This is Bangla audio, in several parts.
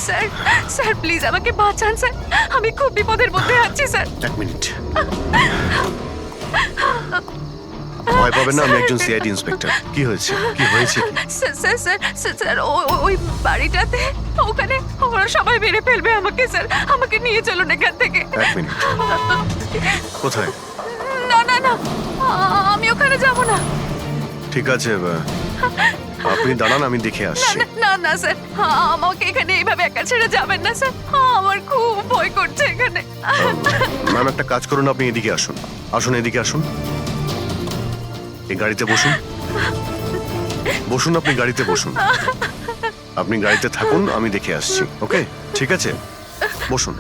স্যার স্যার প্লিজ আমাকে বাঁচান স্যার, আমি খুব বিপদের মধ্যে আছি স্যার। এক মিনিট, ভয় পাবেন না, আমি একজন সিআইডি ইন্সপেক্টর। কি হয়েছে, কি হয়েছে কি? Sir sir sir sir, sir ওই বাড়িটাতে ওখানে ওরা সবাই মেরে ফেলবে আমাকে স্যার, আমাকে নিয়ে চলুন এখান থেকে। এক মিনিট, কোথায়? না না না, আমি ওখানে যাব না। ঠিক আছে, আপনি দাঁড়ান, আমি দেখে না আসছি। না না না স্যার, আমাকে এখানে এইভাবে একা ছেড়ে যাবেন না স্যার, আমার খুব ভয় করছে এখানে। ম্যাম, একটা কাজ করুন, আপনি এদিকে আসুন, আসুন এদিকে আসুন, এই গাড়িতে বসুন, বসুন, আপনি গাড়িতে বসুন, আপনি গাড়িতে থাকুন, আমি দেখে আসছি। ওকে, ঠিক আছে, বসুন।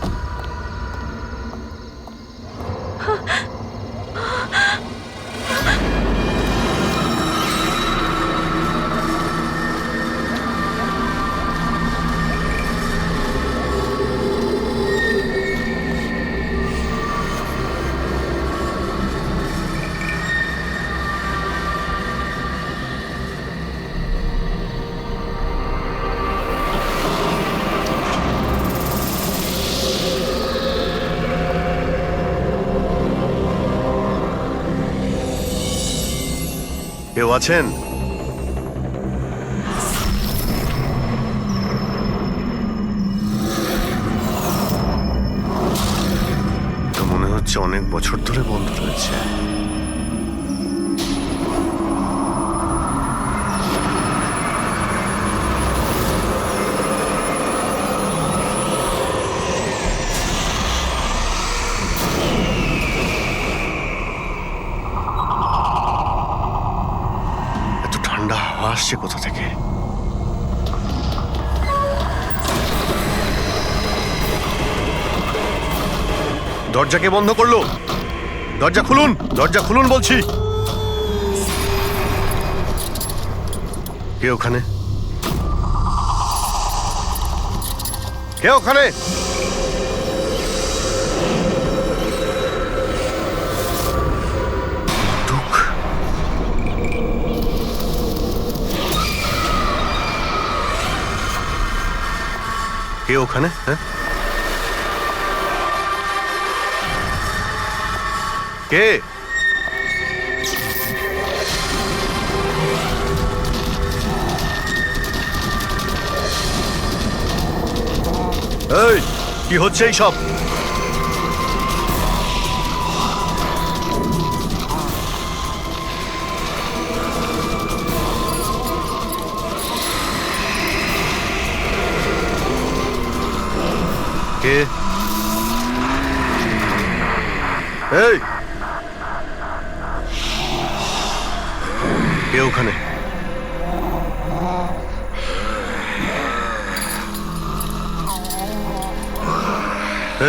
কেউ আছেন? তো মনে হচ্ছে অনেক বছর ধরে বন্ধ রয়েছে। ঠান্ডা হাওয়া আসছে কোথা থেকে? দরজা কে বন্ধ করলো? দরজা খুলুন, দরজা খুলুন বলছি। কে ওখানে? কে ওখানে? কে ওখানে? হ্যাঁ, কে? এই, কি হচ্ছে এই সব? কে? এই, কে ওখানে?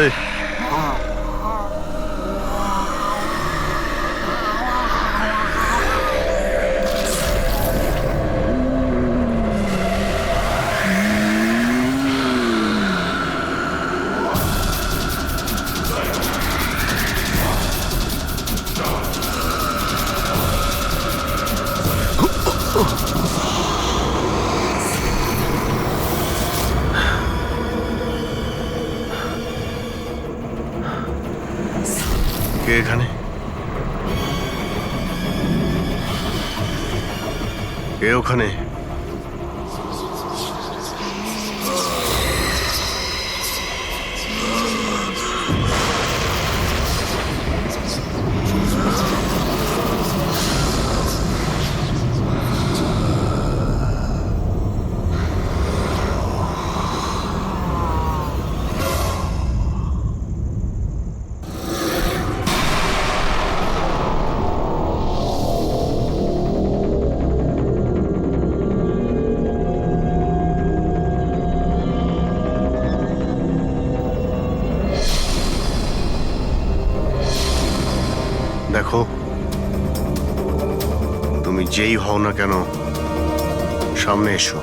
এই, কে এখানে? কে ওখানে? দেখো, তুমি যেই হও না কেন, সামনে এসো।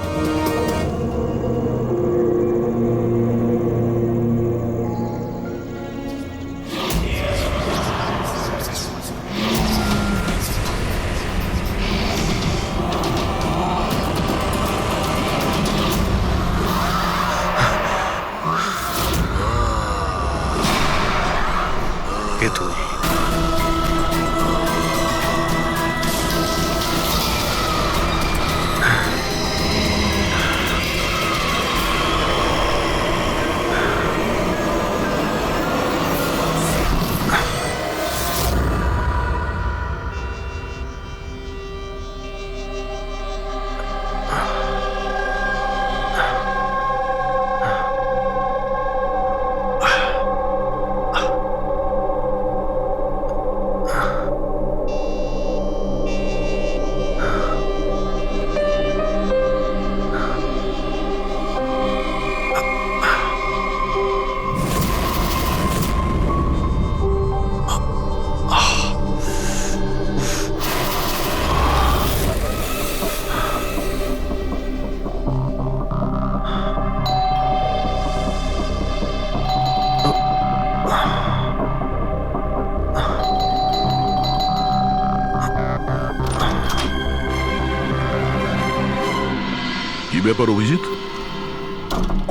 ব্যাপার অভিজিৎ,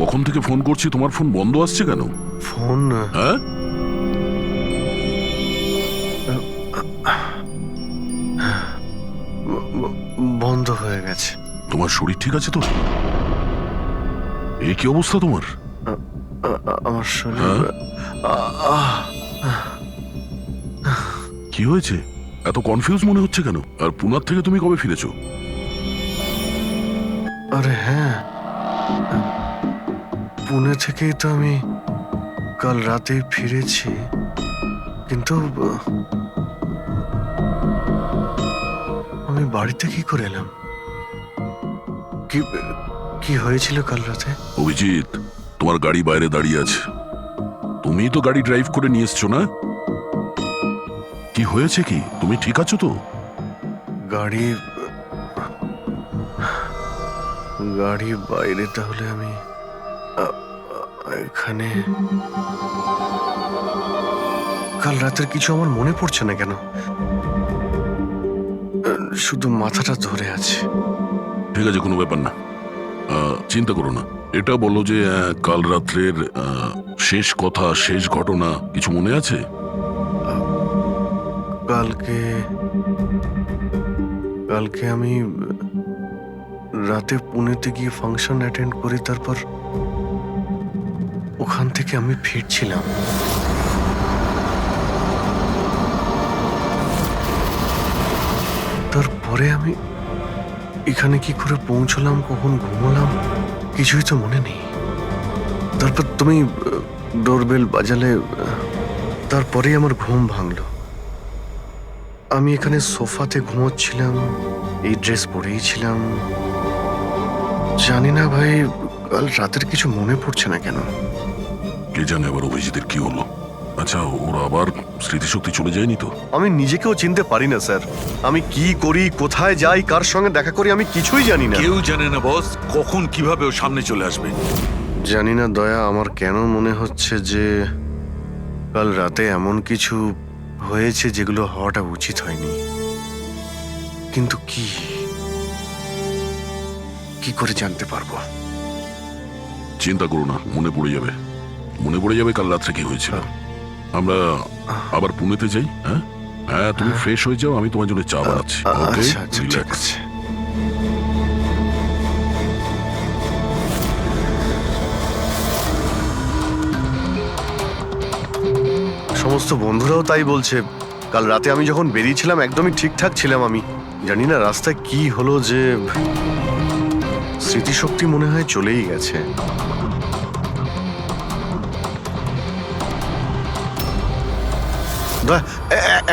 কখন থেকে ফোন করছি, তোমার ফোন বন্ধ আসছে কেন? ফোন হ্যাঁ, বন্ধ হয়ে গেছে। তোমার শরীর ঠিক আছে তো? এই কি অবস্থা তোমার? আমার শরীর হ্যাঁ? কি হয়েছে? এত কনফিউজ মনে হচ্ছে কেন? আর পুনার থেকে তুমি কবে ফিরেছো? আরে হ্যাঁ, পুনে থেকেই তো আমি কাল রাতে ফিরেছি, কিন্তু আমি বাড়িতে কি করে এলাম? কি কি হয়েছিল কাল রাতে? অভিজিৎ, তোমার গাড়ি বাইরে দাঁড়িয়ে আছে, তুমিই তো গাড়ি ড্রাইভ করে নিয়ে এসছো না? কি হয়েছে কি? তুমি ঠিক আছো তো? গাড়ি গাড়ি বাইরে, তাহলে আমি এখানে কাল রাতের কিছু আমার মনে পড়ছে না কেন, শুধু মাথাটা ধরে আছে। ঠিক আছে, কোনো ব্যাপার না, চিন্তা করো না। এটা বলো যে কাল রাত্রের শেষ কথা, শেষ ঘটনা কিছু মনে আছে? কালকে কালকে আমি রাতে পুনেতে গিয়ে ফাংশন অ্যাটেন্ড করি, তারপর ওখান থেকে আমি ফিরছিলাম। তারপরে আমি এখানে কি করে পৌঁছলাম, কখন ঘুমোলাম, কিছুই তো মনে নেই। তারপর তুমি ডোরবেল বাজালে, তারপরেই আমার ঘুম ভাঙলো। আমি এখানে সোফাতে ঘুমোচ্ছিলাম, এই ড্রেস পরেই ছিলাম। জানি না ভাই, কাল রাতের কিছু মনে পড়ছে না কেন। কে জানে আবার অভিজিতের কি হলো। আচ্ছা, ওরা আবার স্মৃতিশক্তি চলে যায়নি তো? আমি নিজেকেও চিনতে পারি না স্যার। আমি কি করি, কোথায় যাই, কার সঙ্গে দেখা করি, আমি কিছুই জানি না। কেউ জানে না বস, কখন কিভাবে ও সামনে চলে আসবে। জানি না দয়া, আমার কেন মনে হচ্ছে যে কাল রাতে এমন কিছু হয়েছে যেগুলো হওয়াটা উচিত হয়নি। কিন্তু কি কি করে জানতে পারবো? চিন্তা করো না, মনে পড়ে যাবে, মনে পড়ে যাবে কাল রাত্রে কি হয়েছিল। আমরা আবার পুনেতে যাই। হ্যাঁ হ্যাঁ, তুমি ফ্রেশ হয়ে যাও, আমি তোমার জন্য চা বানাচ্ছি। ওকে, আচ্ছা আচ্ছা, ঠিক রিল্যাক্স। আছে। সমস্ত বন্ধুরাও তাই বলছে। কাল রাতে আমি যখন বেরিয়েছিলাম একদমই ঠিকঠাক ছিলাম। আমি জানি না রাস্তায় কি হলো, যে স্মৃতিশক্তি মনে হয় চলেই গেছে।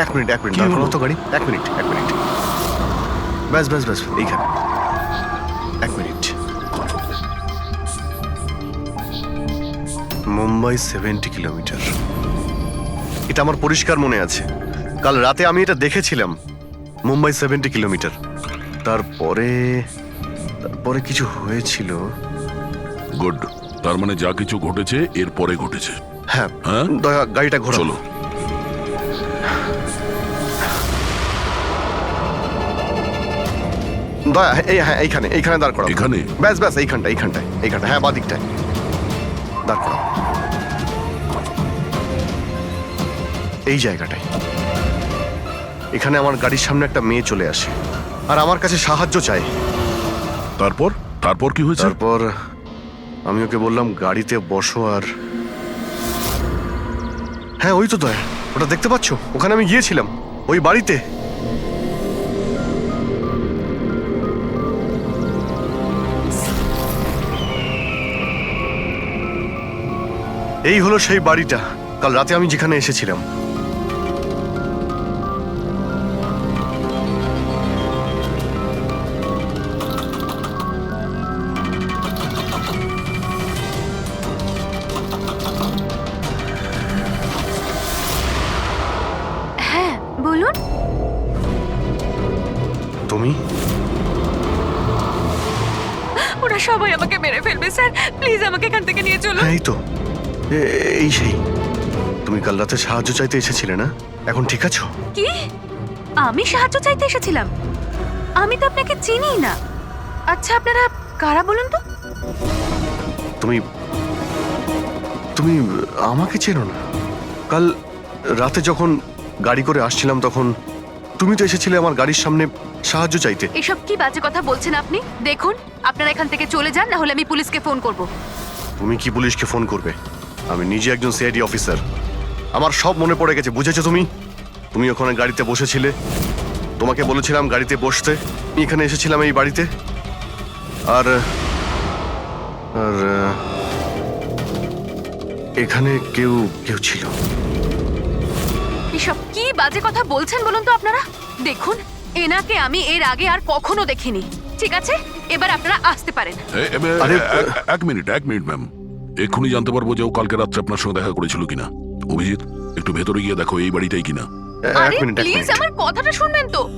এক মিনিট দাঁড় করাও তো গাড়ি। এক মিনিট ব্যাস এইখানে। এক মিনিট। মুম্বাই 70 কিলোমিটার, এটা আমার পরিষ্কার মনে আছে। কাল রাতে আমি এটা দেখেছিলাম, মুম্বাই 70 কিলোমিটার। তারপরে কিছু হয়েছিল। গুড, তার মানে যা কিছু ঘটেছে এরপরে ঘটেছে। হ্যাঁ, হ্যাঁ? দয়া গাড়িটা ঘোরাও। চলো। দয়া, হ্যাঁ এইখানে দাঁড় করাও। এখানে? ব্যাস এইখানটায়, হ্যাঁ বাদিকটায় দাঁড় করাও। এই জায়গাটায়। এখানে আমার গাড়ির সামনে একটা মেয়ে চলে আসে আর আমার কাছে সাহায্য চায়। তারপর কি হয়েছে? তারপর আমি ওকে বললাম গাড়িতে বসো, আর হ্যাঁ ওই তো দয়া, ওটা দেখতে পাচ্ছ? ওখানে আমি গিয়েছিলাম, ওই বাড়িতে। এই হলো সেই বাড়িটা কাল রাতে আমি যেখানে এসেছিলাম। হ্যাঁ বলুন। তুমি? ওরা সবাই আমাকে মেরে ফেলবে স্যার, প্লিজ আমাকে এখান থেকে নিয়ে চলুন। হ্যাঁ এই তো, এই সেই। তুমি কাল রাতে সাহায্য চাইতে এসেছিলে না? এখন ঠিক আছো? কি? আমি সাহায্য চাইতে এসেছিলাম? আমি তো আপনাকে চিনি না। আচ্ছা আপনারা কারা বলুন তো? তুমি তুমি আমাকে চেনো না? কাল রাতে যখন গাড়ি করে আসছিলাম তখন তুমি তো এসেছিলে আমার গাড়ির সামনে সাহায্য চাইতে। এসব কি বাজে কথা বলছেন আপনি? দেখুন, আপনারা এখান থেকে চলে যান, না হলে আমি পুলিশকে ফোন করব। তুমি কি পুলিশকে ফোন করবে? আমি নিজে একজন সিআইডি অফিসার, আমার সব মনে পড়ে গেছে। বুঝেছো তুমি? তুমি ওখানে গাড়িতে বসেছিলে, তোমাকে বলেছিলাম গাড়িতে বসতে, আমি এখানে এসেছিলাম এই বাড়িতে। আর আর এখানে কেউ কেউ ছিল। এসব কি বাজে কথা বলছেন বলুন তো আপনারা? দেখুন, এনাকে আমি এর আগে আর কখনো দেখিনি। ঠিক আছে, এবার আপনারা আসতে পারেন। আরে- এক মিনিট ম্যাম। এক্ষুনি জানতে পারবো যে ও কালকে রাত্রে আপনার সঙ্গে দেখা করেছিল কিনা। অভিজিৎ, একটু ভেতরে গিয়ে দেখো এই বাড়িটাই কিনা। এক আরে মিনিট, এক প্লিজ মিনিট। আমার কথাটা শুনবেন তো।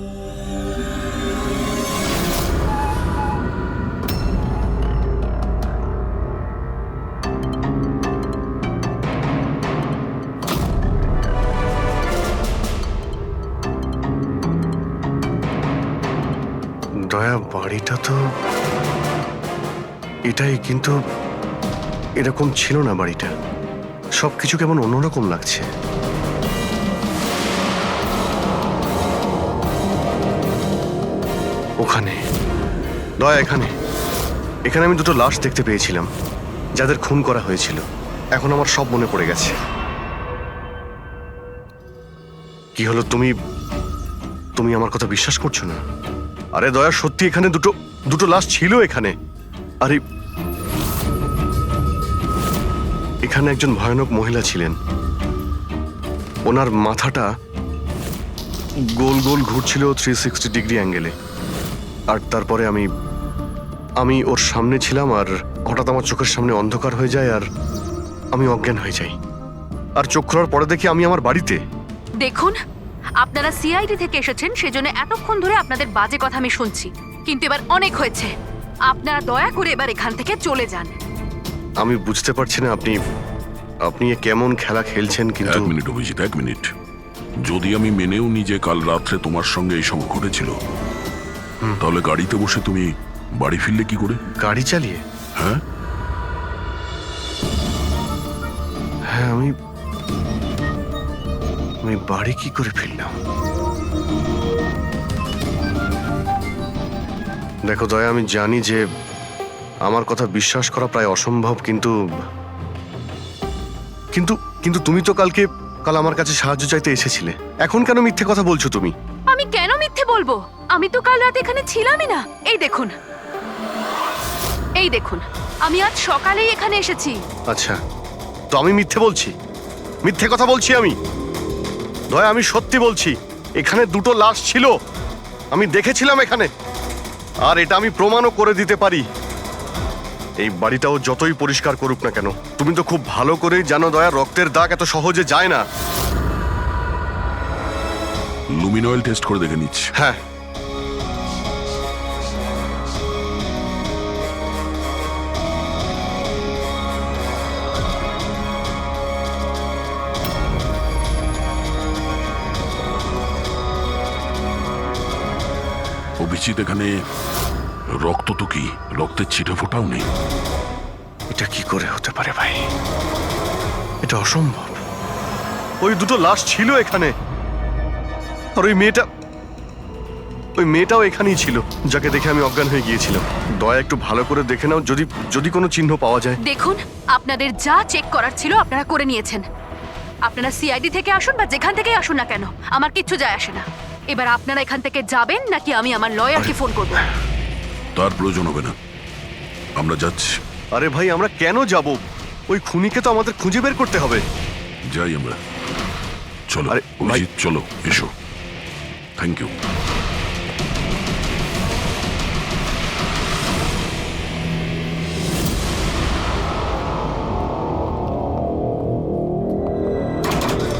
দয়া, বাড়িটা তো এটাই, কিন্তু এরকম ছিল না বাড়িটা। সবকিছু কেমন অন্যরকম লাগছে। ওখানে দয়া, এখানে এখানে আমি দুটো লাশ দেখতে পেয়েছিলাম, যাদের খুন করা হয়েছিল। এখন আমার সব মনে পড়ে গেছে। কি হলো, তুমি তুমি আমার কথা বিশ্বাস করছো না? আরে দয়া, সত্যি এখানে দুটো লাশ ছিল এখানে। আরে এখানে একজন ভয়ানক মহিলা ছিলেন, ওনার মাথাটা গোল গোল ঘুরছিল 360 ডিগ্রি অ্যাঙ্গেলে। আর তারপরে আমি ওর সামনে ছিলাম, আর হঠাৎ আমার চোখের সামনে অন্ধকার হয়ে যায়, আর আমি অজ্ঞান হয়ে যাই। আর চোখ খোলার পরে দেখি আমি আমার বাড়িতে। দেখুন, আপনারা সিআইডি থেকে এসেছেন, সেজন্য এতক্ষণ ধরে আপনাদের বাজে কথা আমি শুনছি, কিন্তু এবার অনেক হয়েছে। আপনারা দয়া করে এবার এখান থেকে চলে যান। আমি বুঝতে পারছি না আপনি এ কেমন খেলা খেলছেন, কিন্তু এক মিনিট অভিজিৎ, এক মিনিট। যদি আমি মেনেও নি যে কাল রাত্রে তোমার সঙ্গে এইসব ঘটেছিল, তাহলে গাড়িতে বসে তুমি বাড়ি ফিরলে কি করে? গাড়ি চালিয়ে? হ্যাঁ, হ্যাঁ, আমি বাড়ি কি করে ফিরলাম? দেখো দয়া, আমি জানি যে আমার কথা বিশ্বাস করা প্রায় অসম্ভব, কিন্তু কিন্তু কিন্তু তুমি তো কাল আমার কাছে সাহায্য চাইতে এসেছিলে। এখন কেন মিথ্যে কথা বলছো তুমি? আমি কেন মিথ্যে বলবো? আমি তো কাল রাতে এখানে ছিলামই না। এই দেখুন, আমি আজ সকালেই এখানে এসেছি। আচ্ছা, তো আমি মিথ্যে বলছি? মিথ্যে কথা বলছি আমি? দয়া, আমি সত্যি বলছি, এখানে দুটো লাশ ছিল, আমি দেখেছিলাম এখানে। আর এটা আমি প্রমাণও করে দিতে পারি। এই বাড়িটাও যতই পরিষ্কার করুক না কেন, তুমি তো খুব ভালো করেই জানো দয়া, রক্তের দাগ এত সহজে যায় না। লুমিনয়েল টেস্ট করে দেখে নিচ্ছি। হ্যাঁ, অভিজিৎ, এখানে রক্ত তো কি, রক্তের ছিটে ফোটাও নেই। এটা কি করে হতে পারে ভাই? এটা অসম্ভব। ওই দুটো লাশ ছিল এখানে, আর ওই মেয়েটাও এখানেই ছিল, যাকে দেখে আমি অজ্ঞান হয়ে গিয়েছিলাম। দয়া, একটু ভালো করে দেখে নাও, যদি কোনো চিহ্ন পাওয়া যায়। দেখুন, আপনাদের যা চেক করার ছিল আপনারা করে নিয়েছেন। আপনারা সিআইডি থেকে আসুন বা যেখান থেকে আসুন না কেন, আমার কিচ্ছু যায় আসে না। এবার আপনারা এখান থেকে যাবেন, নাকি আমি আমার লয়ারকে ফোন করব? তার প্রয়োজন হবে না, আমরা যাচ্ছি। আরে ভাই, আমরা কেন যাব? ওই খুনিকে তো আমাদের খুঁজে বের করতে হবে। যাই আমরা, চলো। আরে, ভাই- অভিজিৎ, চলো, এসো। Thank you.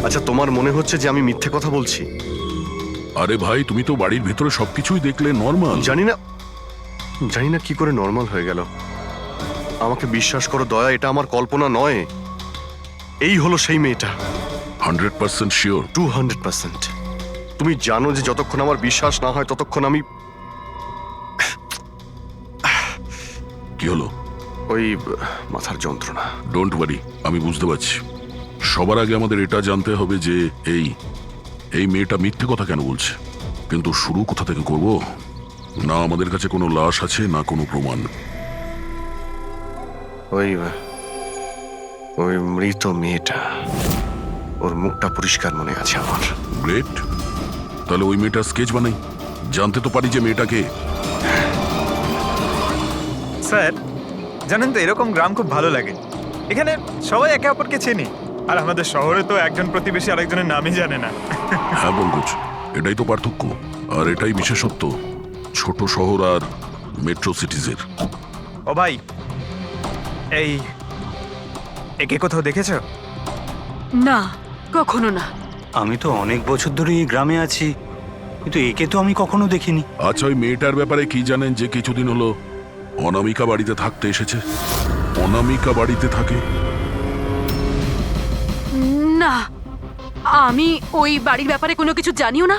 আচ্ছা, তোমার মনে হচ্ছে যে আমি মিথ্যে কথা বলছি? আরে ভাই, তুমি তো বাড়ির ভেতরে সবকিছুই দেখলে, নর্মাল। জানি না কি করে নর্মাল হয়ে গেল। আমাকে বিশ্বাস করো দয়া, এটা আমার কল্পনা নয়। এই হলো সেই মেয়েটা। 100% শিওর? 200%। তুমি জানো যে যতক্ষণ আমার বিশ্বাস না হয় ততক্ষণ কি হলো? ওই মাথার যন্ত্রণা। ডোন্ট ওয়ারি, আমি বুঝতে পারছি। সবার আগে আমাদের এটা জানতে হবে যে এই মেয়েটা মিথ্যে কথা কেন বলছে। কিন্তু শুরু কোথা থেকে করব? না আমাদের কাছে কোনো লাশ আছে, না কোনো প্রমাণ। ওই ওই মৃত মেয়েটা, ওর মুখটা পরিষ্কার মনে আছে আমার। গ্রেট, তাহলে ওই মেয়েটার স্কেচ বানাই, জানতে তো পারি যে মেয়েটাকে। স্যার জানেন তো, এরকম গ্রাম খুব ভালো লাগে। এখানে সবাই একে অপরকে চেনে, আর আমাদের শহরে তো একজন প্রতিবেশী আরেকজনের নামই জানে না। হ্যাঁ পঙ্কজ, এটাই তো পার্থক্য, আর এটাই বিশেষত্ব ছোট শহর আর মেট্রো সিটিজের। ও ভাই, একে কোথাও দেখেছো? না, কখনো না। আমি তো অনেক বছর ধরে এই গ্রামে আছি, কিন্তু একে তো আমি কখনো দেখিনি। আচ্ছা, ওই মেয়েটার ব্যাপারে কি জানেন যে কিছুদিন হলো অনামিকা বাড়িতে থাকতে এসেছে? অনামিকা বাড়িতে থাকে? না, আমি ওই বাড়ির ব্যাপারে কোনো কিছু জানিও না,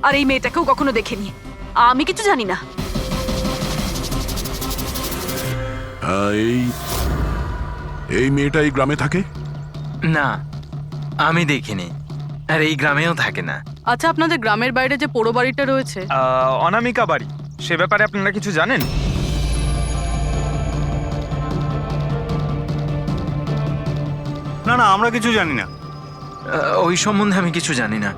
আর এই মেয়েটাকেও কখনো দেখিনি। আমি কিছু জানি না। হ্যাঁ, এই মেয়েটা এই গ্রামে থাকে? না, আমি দেখিনি, আর এই গ্রামেও থাকে না। আচ্ছা, আপনাদের গ্রামের বাইরে যে পোড়ো বাড়িটা রয়েছে, অনামিকা বাড়ি, সে ব্যাপারে আপনারা কিছু জানেন? না না, আমরা কিছু জানি না। ওই সম্বন্ধে আমি কিছু জানি না।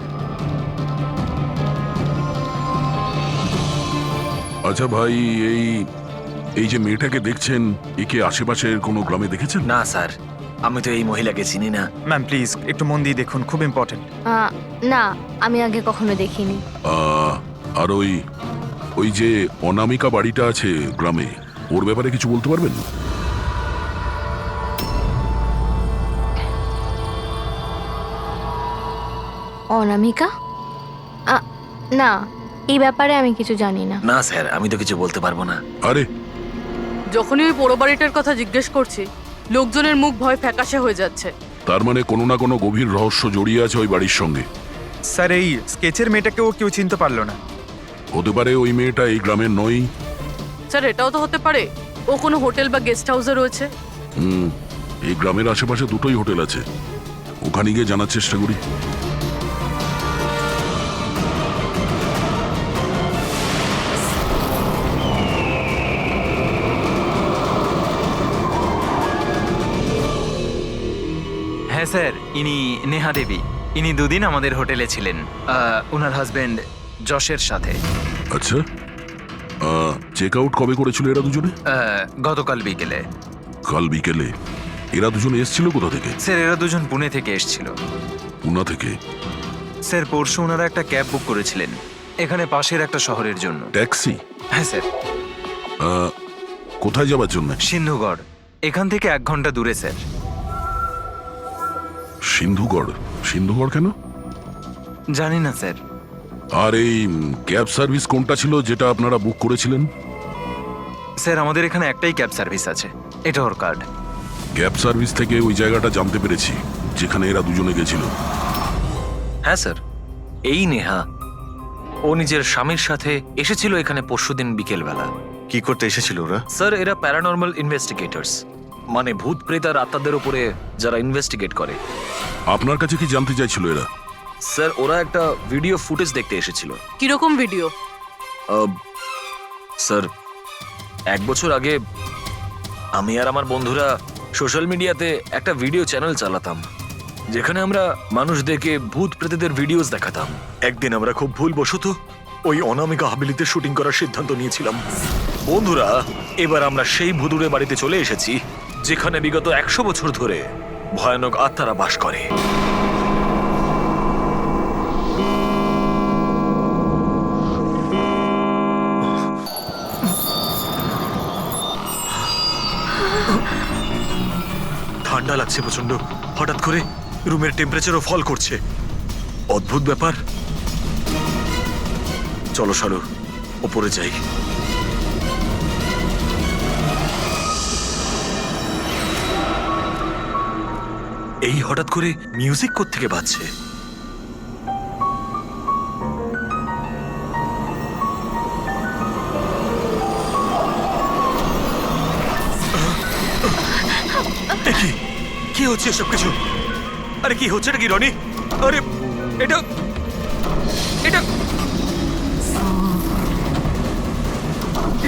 আচ্ছা ভাই, এই যে মেয়েটাকে দেখছেন, একে আশেপাশের কোনো গ্রামে দেখেছেন? না স্যার, আমি তো এই মহিলাকে চিনি না। ম্যাম প্লিজ একটু মন দিয়ে দেখুন, খুব ইম্পর্টেন্ট। না, আমি আগে কখনো দেখিনি। আর ওই যে অনামিকা বাড়িটা আছে গ্রামে, ওর ব্যাপারে কিছু বলতে পারবেন? অনামিকা? না, এই ব্যাপারে আমি কিছু জানি না। না স্যার, আমি তো কিছু বলতে পারবো না। আরে যখনই ওই পোড়ো বাড়িটার কথা জিজ্ঞেস করছি, লোকজনের মুখ ভয় ফ্যাকাশে হয়ে যাচ্ছে। তার মানে কোনো না কোনো গভীর রহস্য জড়িয়ে আছে ওই বাড়ির সঙ্গে। স্যার, এই স্কেচের মেয়েটাকেও কেউ চিনতে পারলো না। হতে পারে ওই মেয়েটা এই গ্রামের নয়। স্যার, এটাও তো হতে পারে ও কোনো হোটেল বা গেস্ট হাউসে রয়েছে। এই গ্রামের আশেপাশে দুটোই হোটেল আছে, ওখানে গিয়ে জানার চেষ্টা করি। হ্যাঁ স্যার, ইনি নেহা দেবী। ইনি দুদিন আমাদের হোটেলে ছিলেন, ওনার হাজবেন্ড যশের সাথে। আচ্ছা, চেক আউট কবে করেছিল এরা দুজনে? গতকাল বিকেলে। কাল বিকেলে? এরা দুজনে এসেছিল কোথা থেকে? স্যার, এরা দুজন পুনে থেকে এসেছিল। পুনা থেকে? স্যার, পরশু ওনারা একটা ক্যাব বুক করেছিলেন এখানে পাশের একটা শহরের জন্য। ট্যাক্সি? হ্যাঁ স্যার। কোথায় যাবার জন্য? সিন্ধুগড়, এখান থেকে 1 ঘন্টা দূরে স্যার। সিন্ধুগড়? সিন্ধুগড় কেন? জানি না স্যার। আর এই ক্যাব সার্ভিস কোনটা ছিল যেটা আপনারা বুক করেছিলেন? স্যার, আমাদের এখানে একটাই ক্যাব সার্ভিস আছে, এটা ওর কার্ড। ক্যাব সার্ভিস থেকে ওই জায়গাটা জানতে পেরেছি যেখানে এরা দুজনে গেছিল। হ্যাঁ স্যার, এই নেহা ও নিজের স্বামীর সাথে এসেছিল এখানে পরশুদিন বিকেলবেলা। কি করতে এসেছিল ওরা? স্যার, এরা প্যারানর্মাল ইনভেস্টিগেটরস, মানে ভূত প্রেত আর আত্মাদের উপরে যারা ইনভেস্টিগেট করে। আপনার কাছে কি জানতে চাইছিল এরা? স্যার, ওরা একটা ভিডিও ফুটেজ দেখতে এসেছিল। কিরকম ভিডিও? স্যার, 1 বছর আগে আমি আর আমার বন্ধুরা সোশ্যাল মিডিয়াতে একটা ভিডিও চ্যানেল চালাতাম, যেখানে আমরা মানুষদেরকে ভূত প্রেতদের ভিডিওস দেখাতাম। একদিন আমরা খুব ভুলবশত ওই অনামিকা হাভেলিতে শুটিং করার সিদ্ধান্ত নিয়েছিলাম। বন্ধুরা, এবার আমরা সেই ভুতুড়ে বাড়িতে চলে এসেছি যেখানে বিগত 100 বছর ধরে ভয়ানক আত্মারা বাস করে। ঠান্ডা লাগছে প্রচন্ড, হঠাৎ করে রুমের টেম্পারেচারও ফল করছে। অদ্ভুত ব্যাপার। চলো শালু, ওপরে যাই। এই হঠাৎ করে মিউজিক কোত্থেকে বাজছে? কি হচ্ছে সব কিছু? আরে কি হচ্ছে নাকি রনি? আরে এটা এটা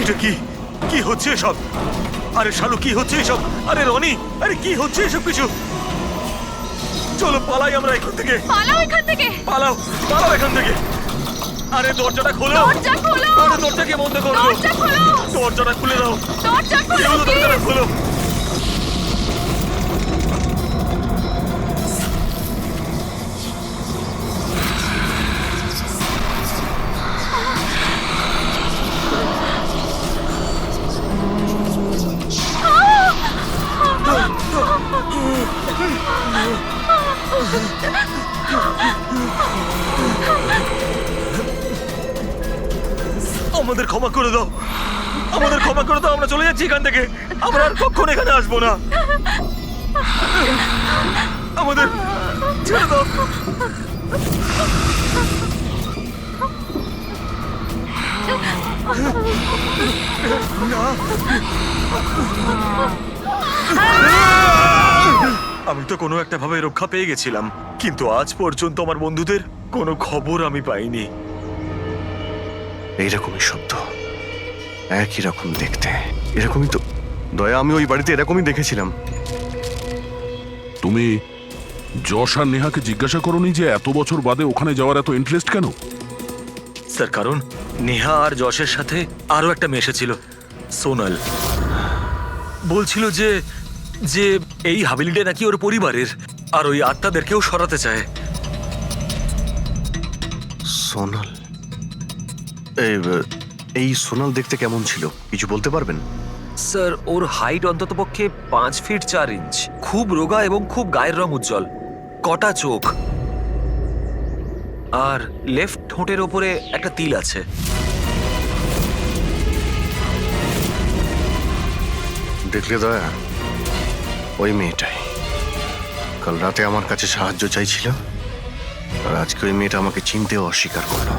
এটা কি কি হচ্ছে সব? আরে শালু কি হচ্ছে এসব? আরে রনি, আরে কি হচ্ছে এসব কিছু? চলো পালাই আমরা এখান থেকে। পালাও এখান থেকে। পালাও পালাও এখান থেকে। আরে দরজাটা খোলো। দরজা খোলো। আরে দরজাকে বন্ধ করো। দরজা খোলো। দরজাটা খুলে দাও। দরজা কি খোলো, হলো? দরজাটা please। খোলো। আমাদের ক্ষমা করে দাও, আমাদের ক্ষমা করে দাও। আমরা চলে যাচ্ছি এখান থেকে। আমরা আর কখনো এখানে আসবো না। আমাদের ছেড়ে দাও। আমি তো কোনো একটা ভাবে রক্ষা পেয়ে গেছিলাম, কিন্তু আজ পর্যন্ত আমার বন্ধুদের কোনো খবর আমি পাইনি। এইরকমই শব্দ, একই রকম দেখতে, এরকমই তো। দয়া, আমি ওই বাড়িতে এরকমই দেখেছিলাম। তুমি যশ আর নেহাকে জিজ্ঞাসা করোনি যে এত বছর বাদে ওখানে যাওয়ার এত ইন্টারেস্ট কেন? স্যার, কারণ নেহা আর যশের সাথে আরো একটা মেয়ে এসেছিল, সোনাল। বলছিল যে যে এই হাবিলিটা নাকি ওর পরিবারের, আর ওই আত্মাদেরকেও সরাতে চায়। সোনাল? এই সোনাল দেখতে কেমন ছিল, কিছু বলতে পারবেন? স্যার, ওর হাইট অন্ততপক্ষে 5 ফিট 4 ইঞ্চ, খুব রোগা এবং খুব গায়ের রং উজ্জ্বল, কটা চোখ, আর লেফট ঠোঁটের ওপরে একটা তিল আছে। দেখলে দয়া, ওই মেয়েটাই কাল রাতে আমার কাছে সাহায্য চাইছিল, আর আজকে ওই মেয়েটা আমাকে চিনতেও অস্বীকার করলো।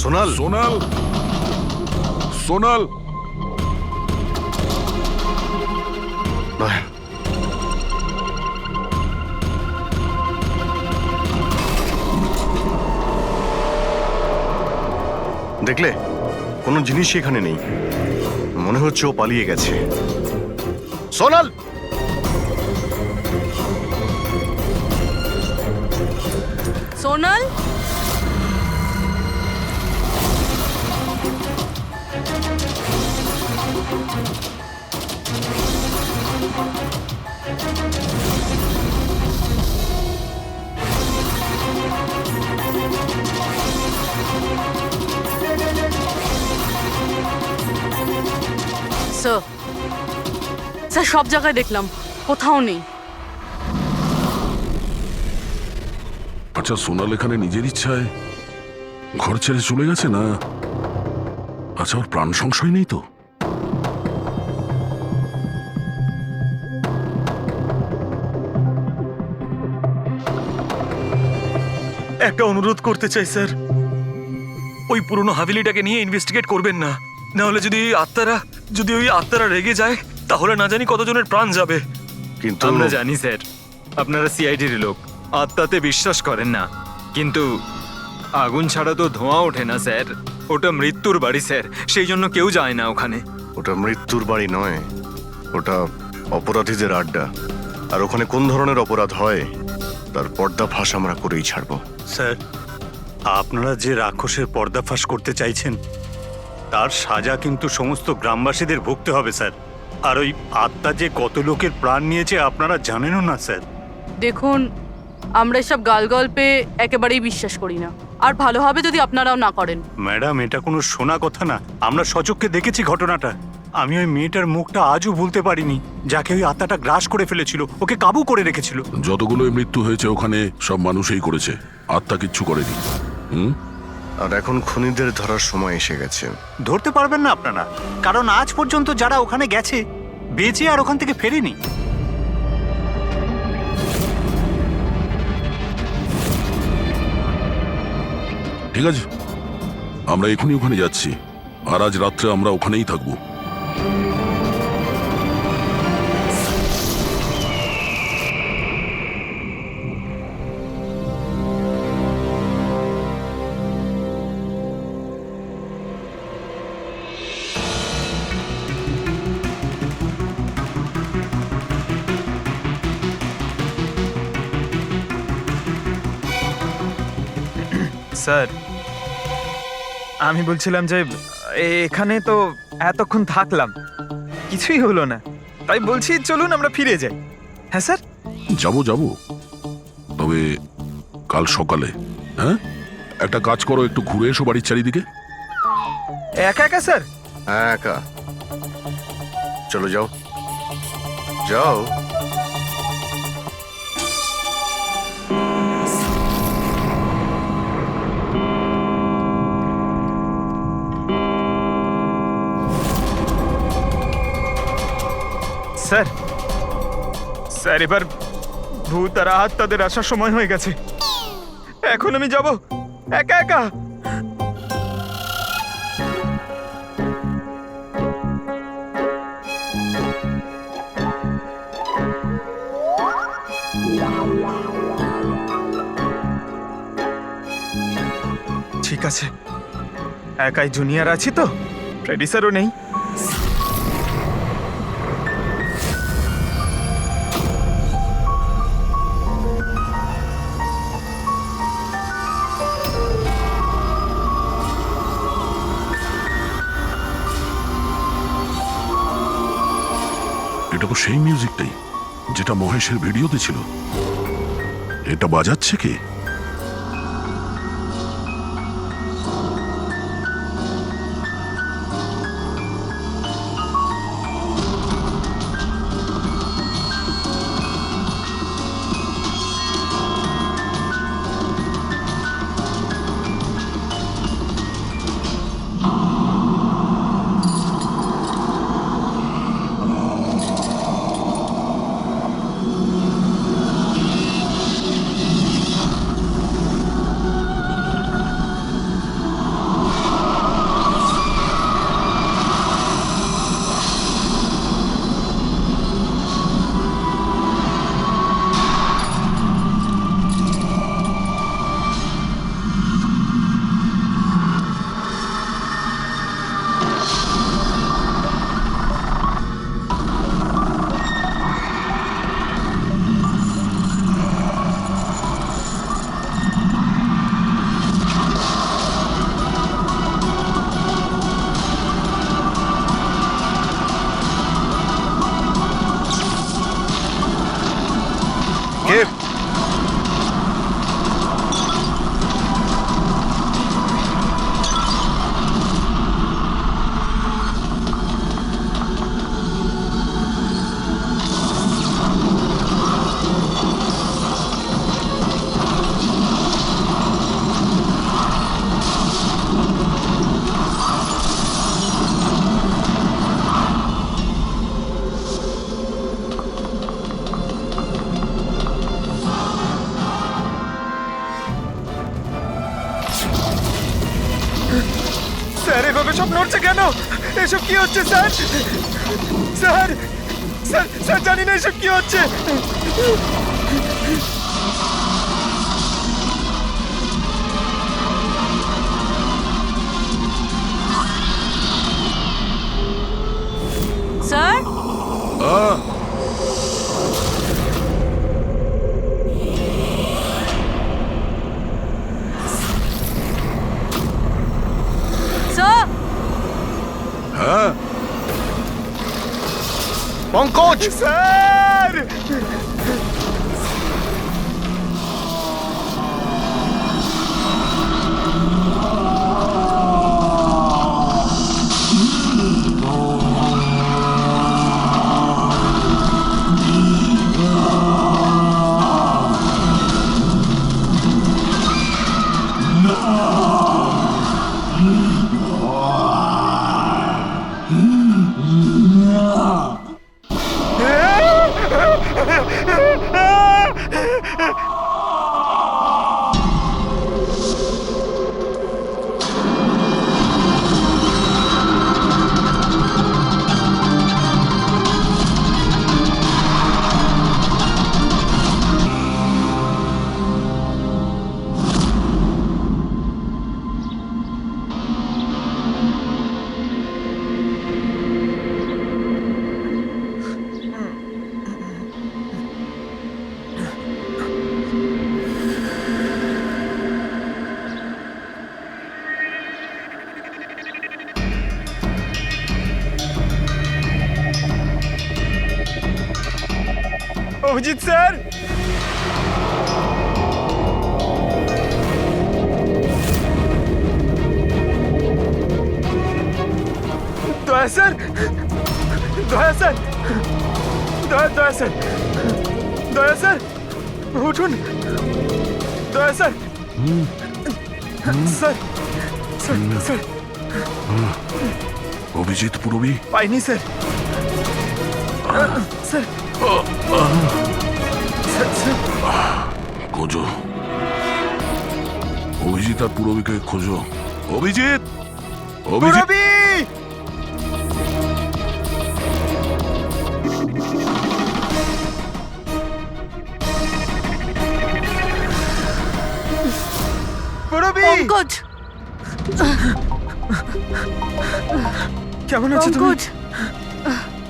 সোনাল, সোনাল, সোনাল, দয়া, দেখলে কোনো জিনিসই এখানে নেই, মনে হচ্ছে ও পালিয়ে গেছে। সোনাল! সোনাল, স্যার সব জায়গায় দেখলাম, কোথাও নেই। আচ্ছা, সোনাল এখানে নিজের ইচ্ছায় ঘর ছেড়ে চলে গেছে না? আচ্ছা, ওর প্রাণ সংশয় নেই তো? একটা অনুরোধ করতে চাই স্যার, ওই পুরনো হাভেলিটাকে নিয়ে ইনভেস্টিগেট করবেন না। না হলে যদি ওই আত্মারা রেগে যায়, তাহলে না জানি কতজনের প্রাণ যাবে। কিন্তু আমরা জানি স্যার, আপনারা সিআইডির লোক, আত্মাতে বিশ্বাস করেন না, কিন্তু আগুন ছাড়া তো ধোঁয়া ওঠে না স্যার। ওটা মৃত্যুর বাড়ি স্যার, সেই জন্য কেউ যায় না ওখানে। ওটা মৃত্যুর বাড়ি নয়, ওটা অপরাধীদের আড্ডা। আর ওখানে কোন ধরনের অপরাধ হয় তার পর্দাফাঁস আমরা করেই ছাড়বো। স্যার, আপনারা যে রাক্ষসের পর্দাফাঁস করতে চাইছেন তার সাজা কিন্তু সমস্ত গ্রামবাসীদের ভুগতে হবে স্যার। আর ওই আত্মা যে কত লোকের প্রাণ নিয়েছে আপনারা জানেনও না স্যার। দেখুন, আমরা এসব গালগল্পে একেবারেই বিশ্বাস করি না, আর ভালো হবে যদি আপনারাও না করেন। ম্যাডাম, এটা কোনো শোনা কথা না, আমরা সচক্ষে দেখেছি ঘটনাটা। আমি ওই মেয়েটার মুখটা আজও ভুলতে পারিনি, যাকে ওই আত্মাটা গ্রাস করে ফেলেছিল, ওকে কাবু করে রেখেছিল। যতগুলো মৃত্যু হয়েছে ওখানে সব মানুষই করেছে, আত্মা কিচ্ছু করেনি। হুম? আর এখন খুনিদের ধরার সময় এসে গেছে। ধরতে পারবেন না আপনারা, কারণ আজ পর্যন্ত যারা ওখানে গেছে বেঁচে আর ওখান থেকে ফেরেনি। ঠিক আছে, আমরা এখনই ওখানে যাচ্ছি, আর আজ রাত্রে আমরা ওখানেই থাকবো। স্যার, আমি বলছিলাম যে এখানে তো এতক্ষণ থাকলাম, কিছুই হলো না, তাই বলছি চলুন আমরা ফিরে যাই। হ্যাঁ স্যার। যাবো যাবো, তবে কাল সকালে। হ্যাঁ, একটা কাজ করো, একটু ঘুরে এসো বাড়ির চারিদিকে। একা একা স্যার? হ্যাঁ, একা। চলো যাও যাও। স্যার, স্যার এবার ভূত আর আত্মাদের আসার সময় হয়ে গেছে, এখন আমি যাব একা একা। ঠিক আছে, একাই জুনিয়র আছি তো, ফ্রেডি স্যারও নেই। এটা তো সেই মিউজিকটাই যেটা মহেশের ভিডিওতে ছিল। এটা বাজাচ্ছে কে? কে? স্যার এভাবে সব নড়ছে কেন? এসব কি হচ্ছে স্যার? স্যার স্যার স্যার জানি না এসব কি হচ্ছে। স্যার, স্যার, হ্যাঁ, পঙ্কজ! স্যার অভিজিৎ স্যার, দয়া স্যার, দয়া স্যার, দয়া স্যার, দয়া স্যার, উঠুন, দয়া sir, sir, sir, sir, Abhijit Purabi? পাইনি স্যার, স্যার, স্যার, স্যার, খোঁজো, অভিজিৎ আর পুরবীকে খোঁজো। অভিজিৎ, অভিজিৎ, পুরবী! পুরবী! পঙ্কজ, কেমন আছো তুমি? পঙ্কজ,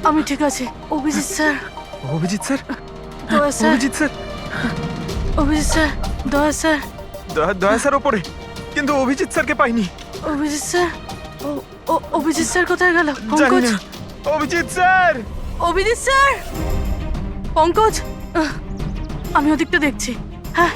আমি ঠিক আছি। অভিজিৎ স্যার, অভিজিৎ স্যার, দয়া sir, Abhijit sir, Abhijit sir, দয়া স্যার, দয়া স্যার ওপরে, কিন্তু অভিজিৎ স্যারকে পাইনি। অভিজিৎ স্যার, অভিজিৎ স্যার কোথায় গেল? জানি পঙ্কজ, না। অভিজিৎ স্যার! অভিজিৎ স্যার, পঙ্কজ, আমি ওদিকটা দেখছি। হ্যাঁ,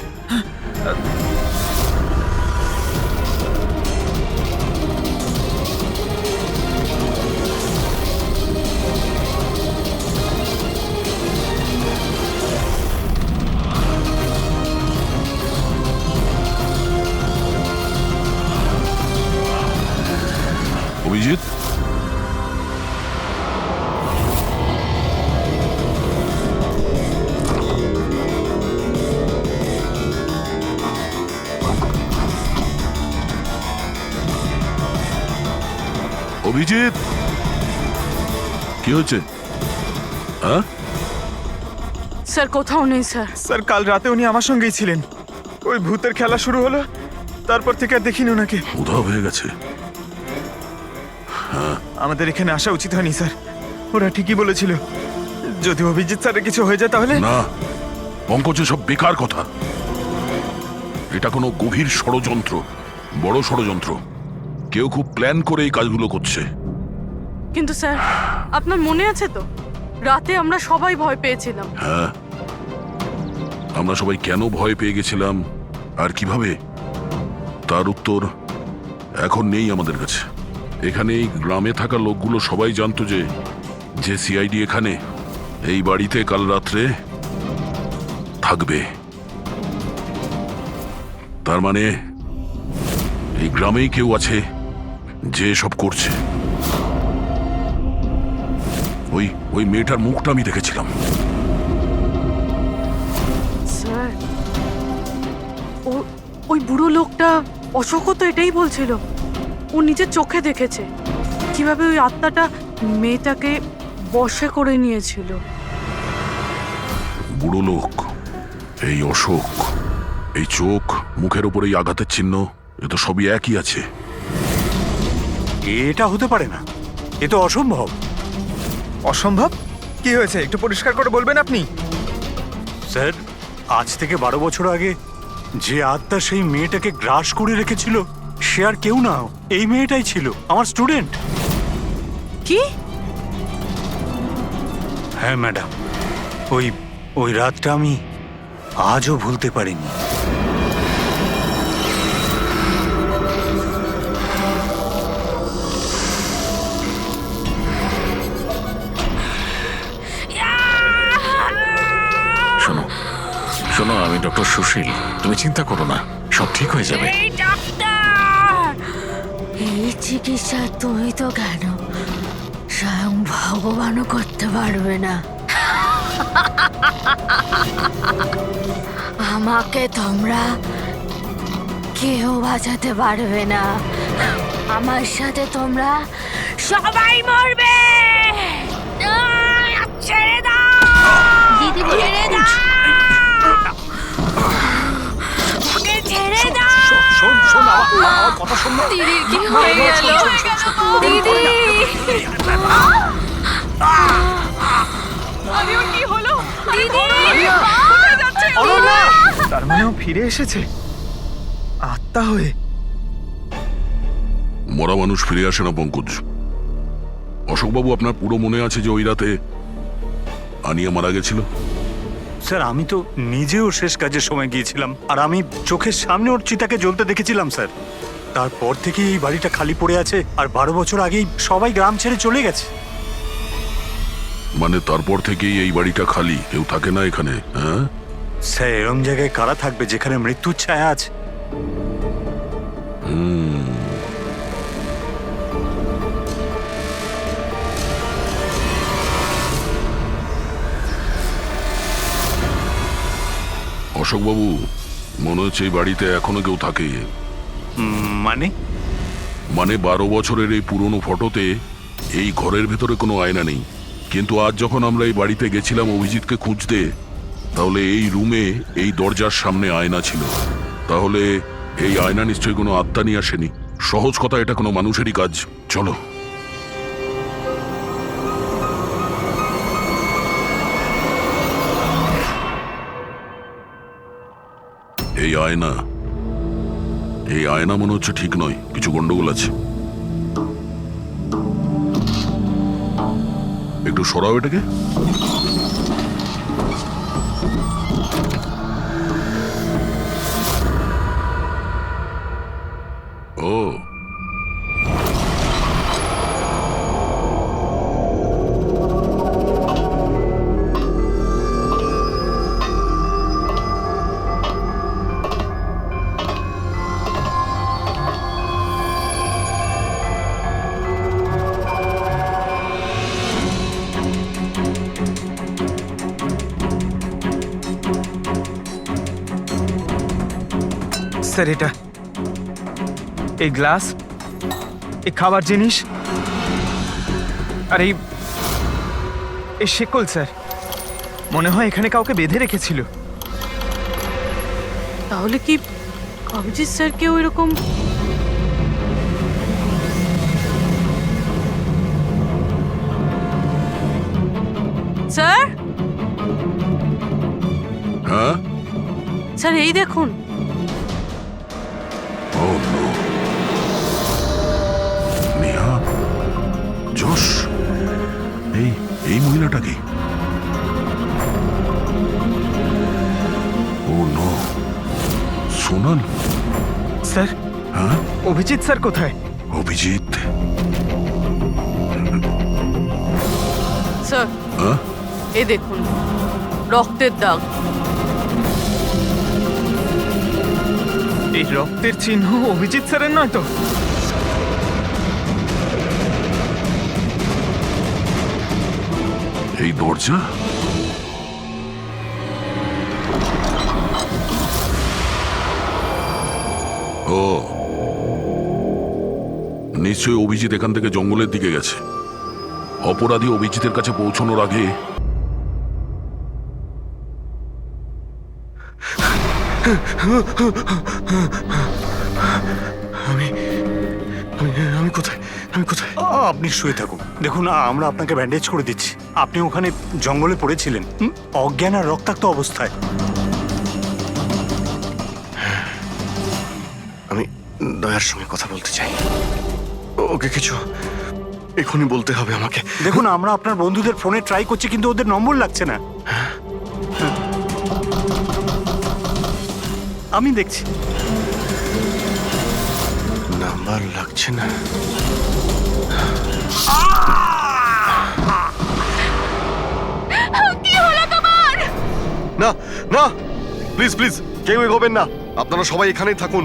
অভিজিৎ, অভিজিৎ, কি হচ্ছে? হ্যাঁ, স্যার কোথাও নেই স্যার। স্যার কাল রাতে উনি আমার সঙ্গেই ছিলেন। ওই ভূতের খেলা শুরু হলো, তারপর থেকে আর দেখিনি ওনাকে। উধাও হয়ে গেছে। আমাদের এখানে আসা উচিত হয়নি স্যার। ওরা ঠিকই বলেছিল, যদি অভিজিৎ স্যারের কিছু হয়ে যায় তাহলে। না, পঙ্কজ, সব বেকার কথা। এটা কোনো গভীর ষড়যন্ত্র, বড় ষড়যন্ত্র। কেউ খুব প্ল্যান করে এই কাজগুলো করছে। কিন্তু স্যার, আপনার মনে আছে তো, রাতে আমরা সবাই ভয় পেয়েছিলাম। হ্যাঁ, আমরা সবাই কেন ভয় পেয়ে গেছিলাম আর কিভাবে, তার উত্তর এখন নেই আমাদের কাছে। এখানে এই গ্রামে থাকা লোকগুলো সবাই জানতো যে সিআইডি এখানে এই বাড়িতে কাল রাত্রে থাকবে। তার মানে এই গ্রামেই কেউ আছে যে সব করছে। ওই মেয়েটার মুখটা আমি দেখেছিলাম। স্যার, ওই বুড়ো লোকটা অশোকও তো এটাই বলছিল। ও নিজের চোখে দেখেছে কিভাবে ওই আত্মাটা মেয়েটাকে বশে করে নিয়েছিল। বুড়ো লোক, এই অশোক, এই চোখ, মুখের উপর এই আঘাতের চিহ্ন, এ তো সবই একই আছে। এটা হতে পারে না, এ তো অসম্ভব। অসম্ভব? কি হয়েছে একটু পরিষ্কার করে বলবেন আপনি? স্যার, আজ থেকে 12 বছর আগে যে আত্মা সেই মেয়েটাকে গ্রাস করে রেখেছিল, সে আর কেউ না, এই মেয়েটাই ছিল, আমার স্টুডেন্ট। কি? হ্যাঁ ম্যাডাম, ওই রাতটা আমি আজও ভুলতে পারিনি। শোনো, আমি ডক্টর সুশীল। তুমি চিন্তা করো না, সব ঠিক হয়ে যাবে। চিকিৎসা তুমি তো কেন, স্বয়ং ভগবানও করতে পারবে না। আমাকে তোমরা কেউ বাঁচাতে পারবে না। আমার সাথে তোমরা সবাই মরবে। ছেড়ে দাও দিদি, ছেড়ে দাও, ওকে ছেড়ে দাও। দিদি কি হয়ে গেল? দিদি কি হলো? দিদি তার মানে ও ফিরে এসেছে আত্মা হয়ে। মরা মানুষ ফিরে আসে না পঙ্কজ। অশোকবাবু, আপনার পুরো মনে আছে যে ওই রাতে আনিয়া মারা গেছিল? স্যার আমি তো নিজেও শেষ কাজের সময় গিয়েছিলাম, আর আমি চোখের সামনে ওর চিতাকে জ্বলতে দেখেছিলাম স্যার। তারপর থেকে এই বাড়িটা খালি পড়ে আছে, আর 12 বছর আগেই সবাই গ্রাম ছেড়ে চলে গেছে। মানে তারপর থেকেই এই বাড়িটা খালি, কেউ থাকে না এখানে? হ্যাঁ স্যার এরম জায়গায় কারা থাকবে যেখানে মৃত্যুর ছায়া আছে? অশোকবাবু, মনে হচ্ছে এই বাড়িতে এখনো কেউ থাকে। মানে? মানে 12 বছরের এই পুরনো ফটোতে এই ঘরের ভেতরে কোনো আয়না নেই, কিন্তু আজ যখন আমরা এই বাড়িতে গেছিলাম অভিজিৎকে খুঁজতে, তাহলে এই রুমে এই দরজার সামনে আয়না ছিল। তাহলে এই আয়না নিশ্চয়ই কোনো আত্মা নিয়ে আসেনি। সহজ কথা, এটা কোনো মানুষেরই কাজ। চলো। এই আয়না, এই আয়না মনে হচ্ছে ঠিক নয়, কিছু গন্ডগোল আছে। একটু সরাও এটাকে। ও, স্যার এটা, এই গ্লাস, এই খাবার জিনিস, আর এই শেকল স্যার, মনে হয় এখানে কাউকে বেঁধে রেখেছিল। তাহলে কি অভিজিৎ স্যার কেউ এরকম? স্যার, হ্যাঁ, স্যার এই দেখুন। ও নো, নেহা, যশ, এই মহিলাটাকে? ও নো, সোনাল। স্যার, হ্যাঁ, অভিজিৎ স্যার কোথায়? অভিজিৎ? স্যার হ্যাঁ, এই দেখুন, রক্তের দাগ। এই রক্তের চিহ্ন অভিজিৎ স্যারের নয় তো? এই দরজা? ও, নিশ্চয়ই অভিজিৎ এখান থেকে জঙ্গলের দিকে গেছে। অপরাধী অভিজিতের কাছে পৌঁছানোর আগে আমি কোথায়? আমি কোথায়? আপনি শুয়ে থাকুন, দেখুন আমরা আপনাকে ব্যান্ডেজ করে দিচ্ছি। আপনি ওখানে জঙ্গলে পড়েছিলেন অজ্ঞান আর রক্তাক্ত অবস্থায়। আমি দয়ার সঙ্গে কথা বলতে চাই। ওকে কিছু এখনই বলতে হবে আমাকে। দেখুন আমরা আপনার বন্ধুদের ফোনে ট্রাই করছি, কিন্তু ওদের নম্বর লাগছে না। আমি দেখছি নাম্বার লাগছে না। কি হলো তোমার? না না, প্লিজ প্লিজ কেউ এগোবেন না, আপনারা সবাই এখানেই থাকুন।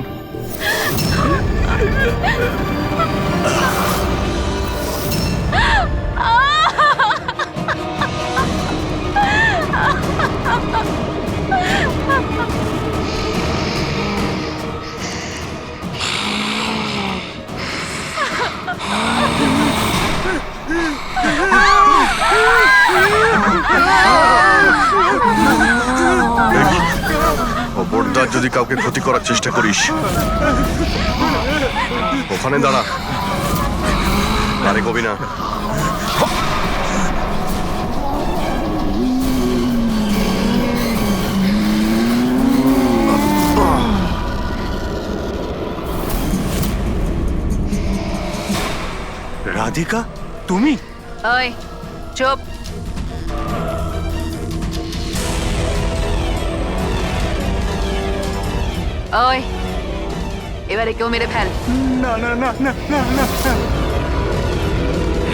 এবার যদি কাউকে ক্ষতি করার চেষ্টা করিস ওখানে দাঁড়া, আরে কবি না। রাধিকা, তুমি? ওই চুপ। ওই এবারে কেউ মেরে ফেল। না না না না না না না।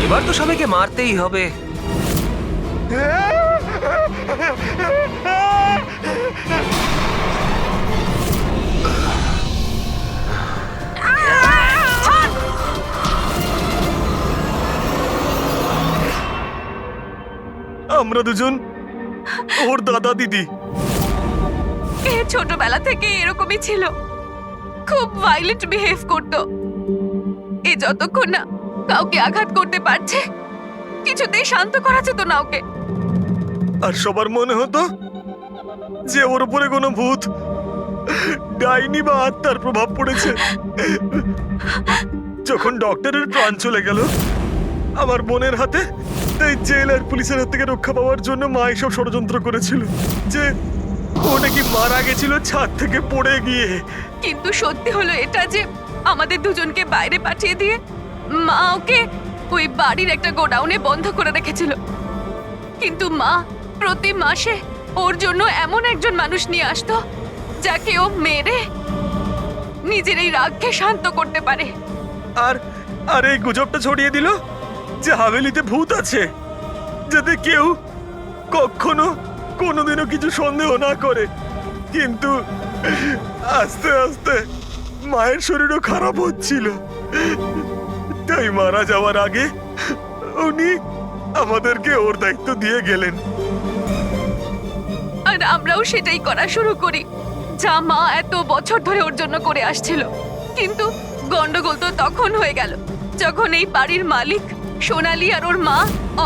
এবার তো সবাইকে মারতেই হবে। আমরা দুজন ওর দাদা দিদি। এ ছোটবেলা থেকে এরকমই ছিল, খুব ভাইলেন্ট বিহেভ করতো। এ যতক্ষণ না কাউকে আঘাত করতে পারছে কিছুতেই শান্ত করা যেত না ওকে। আর সবার মনে হতো যে ওর উপরে কোনো ভূত, ডাইনি বা আত্মার প্রভাব পড়েছে। যখন ডক্টরের প্রাণ চলে গেল আমার বোনের হাতে, তাই জেল আর পুলিশের হাত থেকে রক্ষা পাওয়ার জন্য মা এসব ষড়যন্ত্র করেছিল যে ও নাকি মারা গেছিল ছাদ থেকে পড়ে গিয়ে। কিন্তু সত্যি হলো এটা যে আমাদের দুজনকে বাইরে পাঠিয়ে দিয়ে মা ওকে ওই বাড়ির একটা গোডাউনে বন্ধ করে রেখেছিল। কিন্তু মা প্রতি মাসে ওর জন্য এমন একজন মানুষ নিয়ে আসতো যাকে ও মেরে নিজের এই রাগকে শান্ত করতে পারে। আর আর এই গুজবটা ছড়িয়ে দিল যে হাভেলিতে ভূত আছে, যাতে কেউ কখনো কোনোদিনও কিছু সন্দেহ না করে। কিন্তু আস্তে আস্তে মায়ের শরীরও খারাপ হচ্ছিল, তাই মারা যাওয়ার আগে উনি আমাদেরকে ওর দায়িত্ব দিয়ে গেলেন। আর আমরাও সেটাই করা শুরু করি যা মা এত বছর ধরে ওর জন্য করে আসছিল। কিন্তু গন্ডগোল তো তখন হয়ে গেল যখন এই বাড়ির মালিক সোনালি আর ওর মা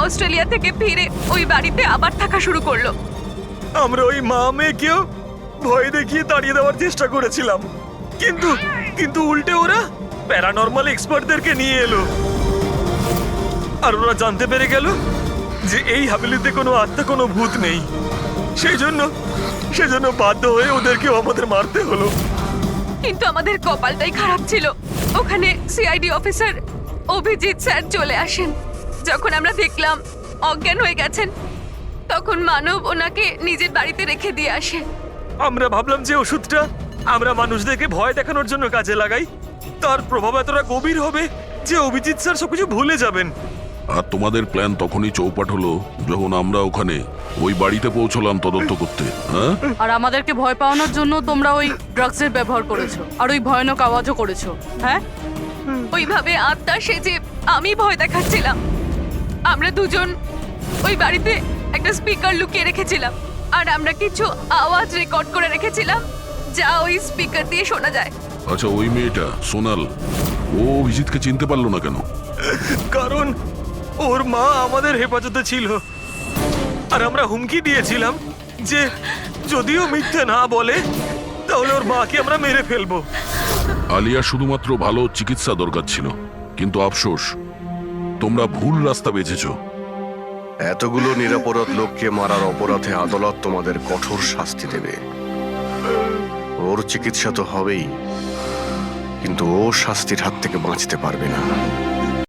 অস্ট্রেলিয়া থেকে ফিরে ওই বাড়িতে আবার থাকা শুরু করলো। আমরা ওই মা মেয়েকেও ভয় দেখিয়ে তাড়িয়ে দেওয়ার চেষ্টা করেছিলাম, কিন্তু কিন্তু উল্টে ওরা প্যারানর্মাল এক্সপার্টদেরকে নিয়ে এলো। আর ওরা জানতে পেরে গেল যে এই হাভেলিতে কোনো আত্মা, কোনো ভূত নেই। সেজন্য বাধ্য হয়ে ওদেরকেও আমাদের মারতে হলো। কিন্তু আমাদের কপালটাই খারাপ ছিল, ওখানে সিআইডি অফিসার অভিজিৎ স্যার চলে আসেন। যখন আমরা দেখলাম অজ্ঞান হয়ে গেছেন তখন মানব ওনাকে নিজের বাড়িতে রেখে দিয়ে আসে। আমরা ভাবলাম যে ওষুধটা আমরা মানুষদেরকে ভয় দেখানোর জন্য কাজে লাগাই, তার প্রভাব এতটা গভীর হবে যে অভিজিৎ স্যার সবকিছু ভুলে যাবেন। আর তোমাদের প্ল্যান তখনই চৌপাট হলো যখন আমরা ওখানে ওই বাড়িতে পৌঁছলাম তদন্ত করতে। হ্যাঁ, আর আমাদেরকে ভয় পাওয়ানোর জন্য তোমরা ওই ড্রাগসের ব্যবহার করেছো আর ওই ভয়ানক আওয়াজও করেছো। হ্যাঁ, ওইভাবে আত্মা সেজে আমি ভয় দেখাচ্ছিলাম। আমরা দুজন ওই বাড়িতে একটা স্পিকার লুকিয়ে রেখেছিলাম আর আমরা কিছু আওয়াজ রেকর্ড করে রেখেছিলাম যা ওই স্পিকার দিয়ে শোনা যায়। আচ্ছা, ওই মেয়েটা সোনাল, ও অভিজিৎকে চিনতে পারলো না কেন? কারণ ওর মা আমাদের হেফাজতে ছিল আর আমরা হুমকি দিয়েছিলাম যে যদিও মিথ্যে না বলে তাহলে ওর মাকে আমরা মেরে ফেলবো। আলিয়া শুধুমাত্র ভালো চিকিৎসা দরকার ছিল, কিন্তু আফসোস তোমরা ভুল রাস্তা বেছেছো। এতগুলো নিরাপরাধ লোককে মারার অপরাধে আদালত তোমাদের কঠোর শাস্তি দেবে। ওর চিকিৎসা তো হবেই, কিন্তু ও শাস্তির হাত থেকে বাঁচতে পারবে না।